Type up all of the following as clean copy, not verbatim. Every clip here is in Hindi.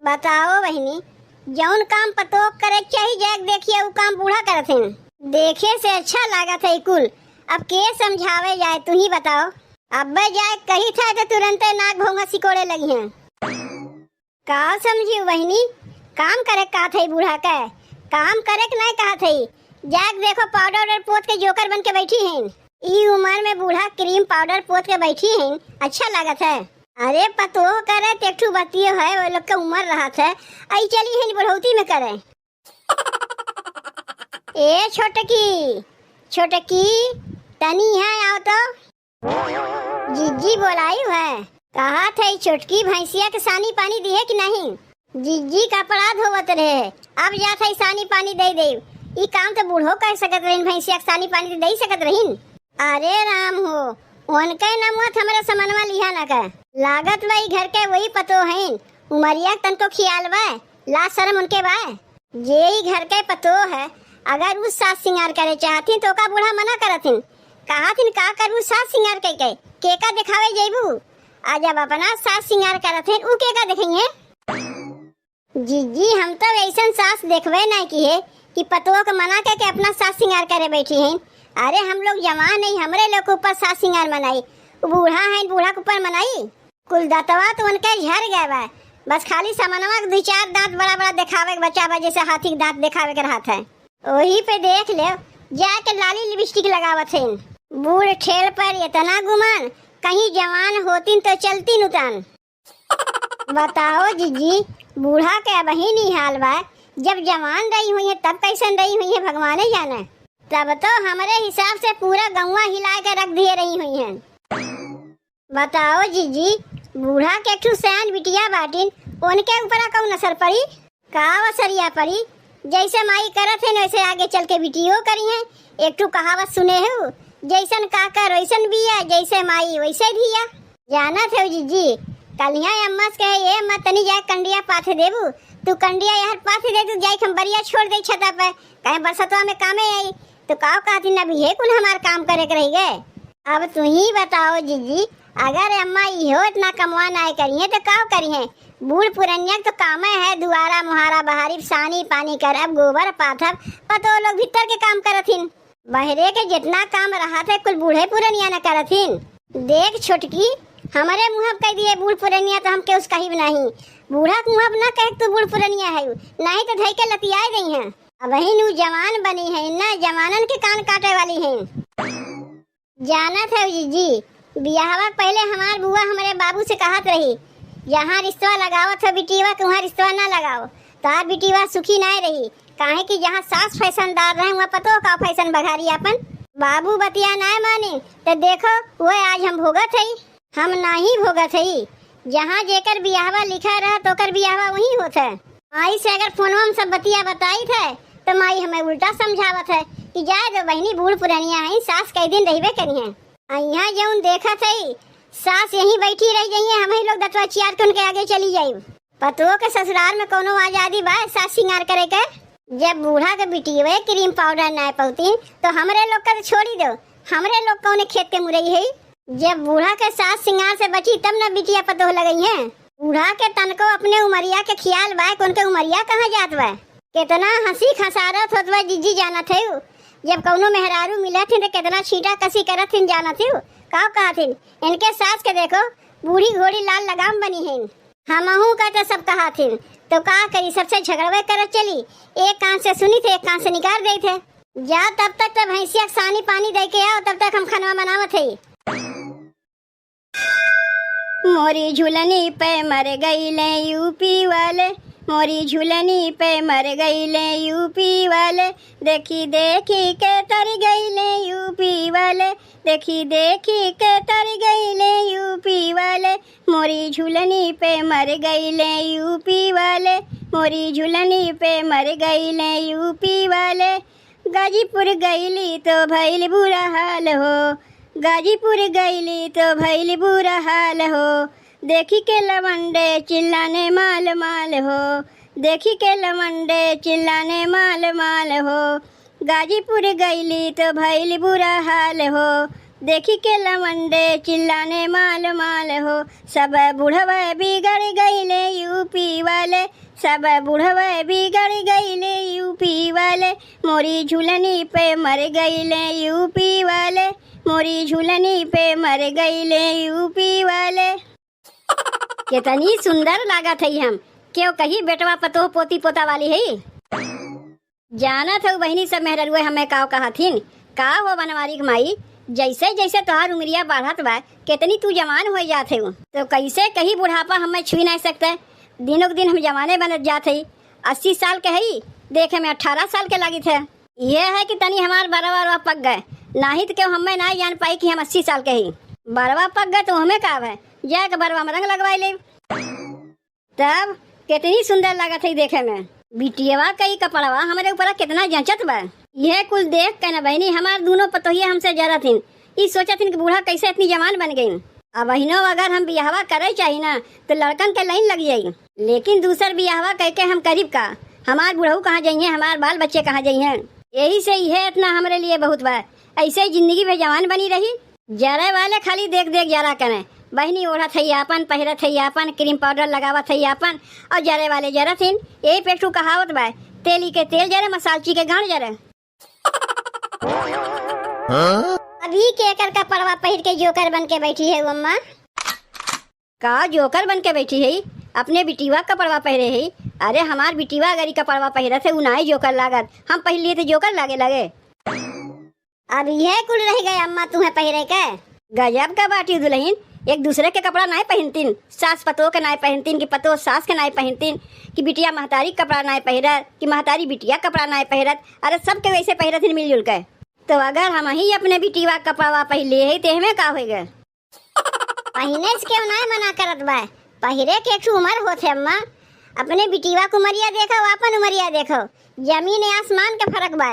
बताओ बहनी, जौन काम पतो करे चाहिए जाके देखिए वो काम बूढ़ा करत हन। देखे से अच्छा लागत है कुल। अब के समझावे जाए, तू ही बताओ। अब जाए कही था तो तुरंत नाक भोंगा सिकोड़े लगी हैं। का समझी बहनी, काम करे का थे बूढ़ा के, काम करे के नहीं कहा थे। जाके देखो पाउडर और पोत के जोकर बन के बैठी हैं। ई उम्र में बूढ़ा क्रीम पाउडर पोत के बैठी हैं, अच्छा लागत है। अरे पतो करे तेठू बतियो है, वो लोग का उम्र रहा था। आई चली है बढ़ोती में करे। ए छोटकी तनी है आओ तो। जीजी बोलाई है, कहा थे छोटकी भैंसिया के सानी पानी दिए कि नहीं। जीजी कपड़ा धोवत रहे, अब जात है सानी पानी दे दे। ई काम तो बूढ़ो कर सकत रहीन, भैंसिया के सानी पानी दे सकत रहीन। अरे राम हो, उनके नमत हमारा समनवा लिया न का लागत वही घर के वही पतो हैं। उमरिया तन को खियाल बा, ला शर्म उनके बा। जे ही घर के पतो है, अगर उस सास सिंगार करे चाहती तो का बूढ़ा मना करथिन। कहा थिन का करू सास सिंगार के का दिखावे जेबू। आज अब अपना सास सिंगार करथिन उ के का देखेंगे। जीजी हम तो ऐसा सास देखवे नहीं की है कि पतो को मना के अपना सास सिंगार करे बैठी हैं। अरे हम लोग जवान नहीं, हमरे लोग के ऊपर सास सिंगार मनाई। बूढ़ा है, बूढ़ा के ऊपर मनाई। कुल दातवा तो उनके झड़ गए बा, बस खाली समनवा दो चार दांत बड़ा बड़ा दिखावे के बच्चा बा, जैसे हाथी के दांत दिखावे के रहता है। वही पे देख ले जाके लाली लिपस्टिक लगावत हैं। बूढ़ ठेल पर इतना गुमान, कहीं जवान होती तो चलती नुतान। बताओ जीजी, बूढ़ा के अब ही नहीं हाल बा। जब जवान रही हुई है तब कैसन रही हुई है भगवान जाने। तब तो हमारे हिसाब से पूरा गौवा हिला के रख दिए रही हुई हैं। बताओ जीजी, बूढ़ा के ठू सयान बिटिया बाटिन, उनके ऊपर कौन असर पड़ी। का असरिया पड़ी, जैसे माई करत है वैसे आगे चल के बिटियो करी है। एक ठू कहावत सुने हो, जैसन काकर वैसन बिया, जैसे माई वैसे धिया। जाना थे जीजी, कलिया अम्मा से कहे ये मत तनी जाए कंडिया पाथे देबू। तू कंडिया यार पाथे दे, तू जाए हम बरिया छोड़ दे छता पे, कहे बरसतवा में कामे आई तो का कहती ना भी है कुल हमार काम करे के रह गए। अब तू ही बताओ जीजी, अगर अम्मा इहो इतना कमवा नहीं करी है तो का करी है। बूढ़ पुरनिया तो काम है दुआरा मुहारा बहारी सानी पानी करब गोबर पाथब, पतो लोग भीतर के काम करथिन। बहरे के जितना काम रहा था कुल बूढ़े पुरनिया न करथिन। देख छोटकी, हमारे मुँह कह दिए बूढ़ पुरनिया तो हम के उसका ही नहीं। बूढ़ा मुँह न कहे तू बूढ़ पुरनिया है, नहीं तो धई के लतियाए गई हैं। अब ही नू जवान बनी है ना, जवानन के कान काटे वाली हैं। जाना था जीजी, बियाहवा पहले हमार बुआ हमारे बाबू से कहत रही, जहाँ रिश्ता लगाओ था बिटिवा के वहाँ रिश्ता ना लगाओ, तार बिटिवा सुखी नहीं रही। काहे कि जहाँ सास फैशनदार रहे वहाँ पतो का फैशन बघारी अपन। बाबू बतिया ना माने तो देखो वो आज हम भोगत है, हम नहीं भोगत है। जहाँ जेकर बियाहवा लिखा रहा तो कर बियाहवा वही होता है। माई से अगर फोनवा में सब बतिया बताई थे तो माई हमें उल्टा समझावत है कि जाए दो बहनी, बूढ़ पुरानिया है, सास कई दिन रहिबे करी है। यहाँ जौन देखा थे सास यहीं बैठी रह जाइए, हम ही लोग दतवा चियार के उनके आगे चली जाये। पतो के ससुराल में कोनो आजादी बा सास सिंगार करे के। जब बूढ़ा के बिटिया क्रीम पाउडर ना पौती तो हमरे लोग का छोड़ी दो, हमरे लोग कौन खेत के मुरई है। जब बूढ़ा के सास सिंगार से बची तब न बिटिया पतो लगई है। बूढ़ा के तन को अपने उमरिया के ख्याल बा, उनके उमरिया कहाँ जात बा। कितना हंसी खसारत होत बा जीजी, जाना थे जब कौनो मेहरारू मिला थे तो कितना छीटा कसी करत थे, जाना थे का कहा थे। इनके सास के देखो बूढ़ी घोड़ी लाल लगाम बनी है। हमहू का तो सब कहा थे तो का करी, सबसे झगड़वे करत चली। एक कान से सुनी थे, एक कान से निकाल गई थे। जा तब तक तो भैंसिया सानी पानी दे के आओ, तब तक हम खनवा बनावत है। मोरी झूलनी पे मर गईले यूपी वाले, मोरी झूलनी पे मर गईले यूपी वाले, देखी देखी के तर गईले यूपी वाले, देखी देखी के तर गईले यूपी वाले, मोरी झूलनी पे मर गईले यूपी वाले, मोरी झूलनी पे मर गईले यूपी वाले। गाजीपुर गईली तो भइल बुरा हाल हो, गाजीपुर गईली तो भइल बुरा हाल हो, देखी के लवंडे चिल्लाने माल माल हो, देखी के लवंडे चिल्लाने माल माल हो, गाजीपुर गईली तो भइल बुरा हाल हो, देखी के लवंडे चिल्लाने माल माल हो। सब बुढ़वा बिगड़ गईले यूपी वाले। वाले, सब बुढ़वे बिगड़ गईले यूपी वाले, मोरी झूलनी पे मर गईले यूपी वाले, मोरी झूलनी पे मर गईले यूपी वाले। कितनी सुंदर लागत है हम, क्यों कही बेटवा पतो पोती पोता वाली है। जाना था बहनी सब मेहरुए हमें काव कहा थीन, का हो बनवारी माई, जैसे जैसे तोहार उमरिया बढ़त बा कितनी तू जवान हो जाते हो, तो कैसे कहीं बुढ़ापा हमें छुई नहीं सकते। दिनों के दिन हम जवाने बनत जाते, 80 साल के है, देखे में 18 साल के लगी थे। यह है कि तनी हमार बरवा पक गए, नहीं तो क्यों हमें ना जान पाई कि हम 80 साल के ही। बरवा पक गए तो हमें का है, जाके बरवा में रंग लगवाई ले। तब कितनी सुंदर लागत है देखे में। बिटियावा कई कपड़वा हमारे ऊपर कितना जचत बा। यह कुल देख के न बहनी हमार दोनों पतोहिया हमसे जरा थीन, ई सोचा थीन कि बूढ़ा कैसे इतनी जवान बन गई। अब बहनों अगर हम बियाहवा करे चाहिए ना तो लड़कन के लाइन लग जाये, लेकिन दूसर बियाहवा कह के हम करीब का, हमार बुढ़ऊ कहाँ जाइए, हमार बाल बच्चे कहाँ जाइए। यही से यह इतना हमारे लिए बहुत बा, ऐसे ही जिंदगी में जवान बनी रही। जरे वाले खाली देख देख जरा करे, बहनी ओढ़त है आपन, पहिरत है आपन, क्रीम पाउडर लगावत है आपन, और जरे वाले जरा थीन। यही पेटू कहावत बा, तेली के तेल जरे मसालची के गांड जरे। अभी केकर का परवा पहिर के जोकर बन के बैठी है अम्मा। का जोकर बन के बैठी है, अपने बिटिवा का परवा पहिरे है। अरे हमार बिटिवा अगर का परवा पहिरत है उनाई जोकर लागत, हम पहन लिए थे जोकर लागे लगे। अब यह कुल रह गए अम्मा तुम्हें पहिरे के। गजब का बाटी दुल्हन, एक दूसरे के कपड़ा नहीं पहनतीन, सास पतो के नहीं पहनतीन, कि पतो सास के नहीं पहनतीन, कि बिटिया महतारी कपड़ा नहीं पहिरत, कि महतारी बिटिया कपड़ा नहीं पहिरत। अरे सबके वैसे पहिरत मिलजुल के। तो अगर हम ही अपने बिटिवा कपड़ा पहन लिए है तो हमें का होगा। पहने से क्यों नहीं मना करत बा, पहिरे के एक उम्र होते अम्मा। अपने बिटिवा को उमरिया देखो, अपन उमरिया देखो, जमीन आसमान के फर्क बा।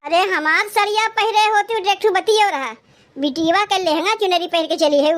अरे हमार सरिया पहिरे होती देखू बतियो रहा, बिटिवा के लहंगा चुनरी पहन के चली है।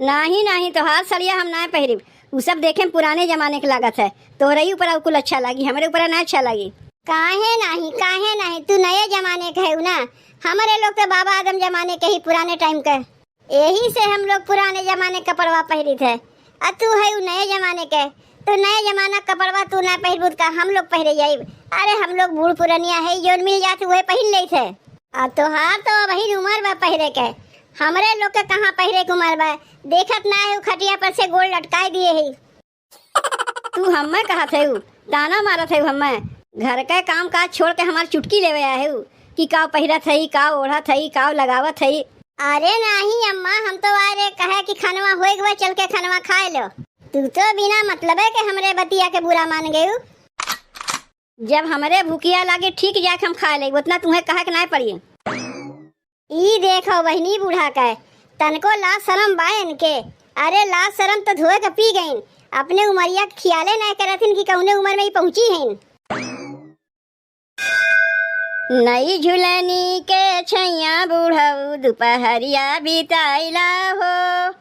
नहीं नहीं तो हाथ सरिया हम ना पहिरी, वो सब देखे पुराने जमाने के लागत है। तोहरे ऊपर कुल अच्छा लगी, हमारे ऊपर ना अच्छा लगी। काहे नहीं, तू नए जमाने के है ना, हमारे लोग तो बाबा आदम जमाने के ही, पुराने टाइम के। यही से हम लोग पुराने जमाने का कपड़वा पहिरी थे। अब तू है नए जमाने के, तो नए जमाना कपड़वा तू ना पहिरबूत का हम लोग पहरे जाये। अरे हम लोग बूढ़ पुरानिया है, जो मिल जाते वही पहन ले थे। अब तोहार तो वही उम्र बा पहिरे के, हमारे लोग के कहाँ पहिरे के उम्र बा। देखत ना है खटिया पर से गोल लटकाए दिए है। तू हमें कहा थे ताना मारा थे, हमें घर का काम काज छोड़ के हमारी चुटकी लेवे आए कि का पहिरत है, का ओढ़त है, का लगावत है। अरे नहीं अम्मा, हम तो आ रहे कहे कि खानवा होए गवा, चल के खानवा खाए लो। तू तो बिना मतलब है कि हमरे बतिया के बुरा मान गए। जब हमरे भूखिया लागे ठीक जाके हम खा ले, उतना तुम्हें कहे के नहीं पड़ी। ई देखो बहनी बूढ़ा का तनको लाज शरम बायन के। अरे लाज शरम तो धोए के पी गईन, अपने उमरिया खियाले नहीं करथिन कि कौने उम्र में ही पहुंची हैं। नई झुलनी के छैया बूढ़ऊ दोपहरिया बिताइला हो,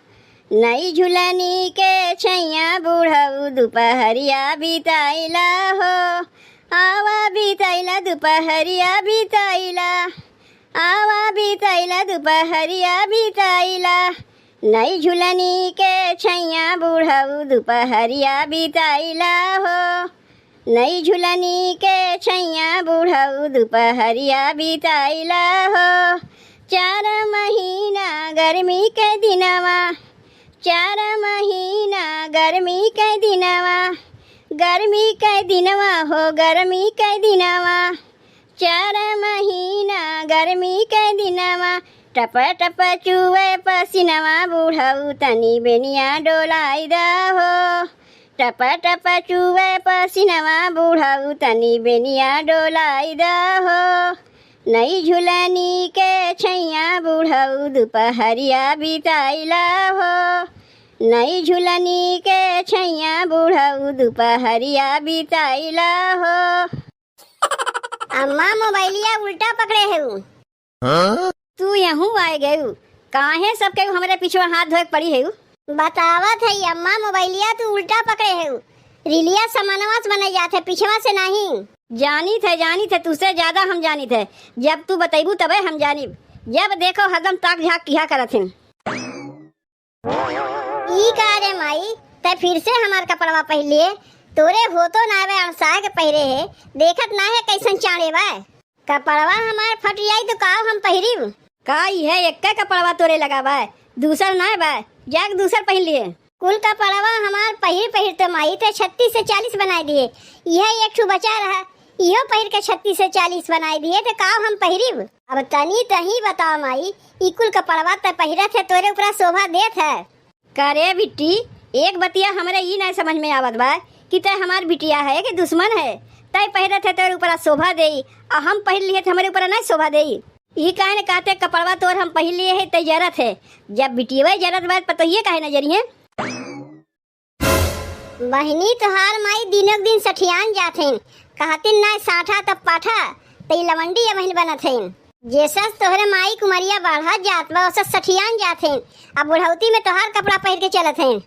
नई झुलनी के छैया बूढ़ऊ दोपहरिया बिताइला हो। आवा बिताइला दोपहरिया बिताइला, आवा बिताइला दोपहरिया बिताइला। नई झुलनी के छैया बूढ़ऊ दोपहरिया बिताइला हो, नई झुलनी के छैया बूढ़ऊ दोपहरिया बिताइला हो। 4 महीना गर्मी के दिनवा, 4 महीना गर्मी के दिनवा, गर्मी के दिनवा हो, गर्मी के दिनवा। 4 महीना गर्मी के दिनवा, टप टप चुए पसीनवा, बूढ़ऊ तनी बेनिया डोलाई दा हो। टप टप चुए पसीनवा, बूढ़ऊ तनी बेनिया डोलाई दा हो। नई झुलनी के छैया बूढ़ऊ दोपहरिया बिताइला हो, नई झुलनी के छैया बूढ़ऊ दोपहरिया बिताइला हो। अम्मा मोबाइलिया उल्टा पकड़े है। तू यहूँ आए गए, काहे सबके हमारे पीछे हाथ धोए पड़ी है। बतावत है अम्मा मोबाइलिया तू उल्टा पकड़े है, रिलिया समानवा से बनाई जाते पिछवा से नहीं। जानी थे तुझसे ज्यादा हम जानी थे, जब तू बतेबू तबे हम जानी। जब देखो हरदम ताक झाक किया करत हैं। ई का रे माई ते फिर से हमार कपड़वा पहन लिए, तोरे हो तो ना वे अड़साए के पहिरे है, देखत ना है कैसन चाड़े बा। कपड़वा हमार फट जाई तो का हम पहिरी का है? एक कपड़वा तोरे लगा बा, दूसर ना बा, जाग दूसर पहन लिए। कुल कपड़वा हमार पहिर पहिर तो माई थे 36 से 40 बनाए दिए, यह एक ठू बचा रहा, इहो पहिर के 36 से 40 बनाए दिए तो का हम पहिरी। अब तनी तही बताओ माई, ई कुल कपड़वा त पहिरत है तोरे ऊपर शोभा देत है। करे बिट्टी, एक बतिया हमरे ई नहीं समझ में आवत बा कि तय हमार बिटिया है कि दुश्मन है। तय पहिरत है तोरे ऊपर शोभा देई और हम पहिर लिए हमारे ऊपर नहीं शोभा देई। ई काहे ने कहते कपड़वा तोर हम पहिर लिए है तय जरत है, जब बिटिया जरत बात पतइये काहे नजरिए। बहनी तोहार माई दिनों दिन सठियान जाथेन, कहतिन ना साठा तब पाठा, तई लवंडी या बहन बनत हैं। जैसा तोहरे माई कुमरिया बढ़ा जात बा वैसा सठियान जाथेन, अब बुढ़ौती में तोहार कपड़ा पहन के चलत हैं।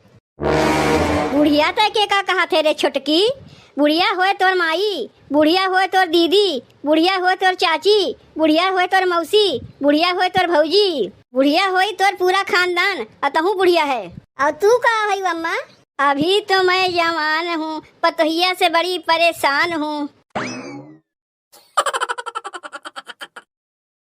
बुढ़िया तय के का कहा थे रे छोटकी? बुढ़िया होए तोर माई, बुढ़िया होए तोर दीदी, बुढ़िया होए तोर चाची, बुढ़िया होए तोर मौसी, बुढ़िया होए तोर भौजी, बुढ़िया होई तोर पूरा खानदान, अतहू बुढ़िया है। और तू का है अम्मा? अभी तो मैं जवान हूँ, पतोहिया से बड़ी परेशान हूँ।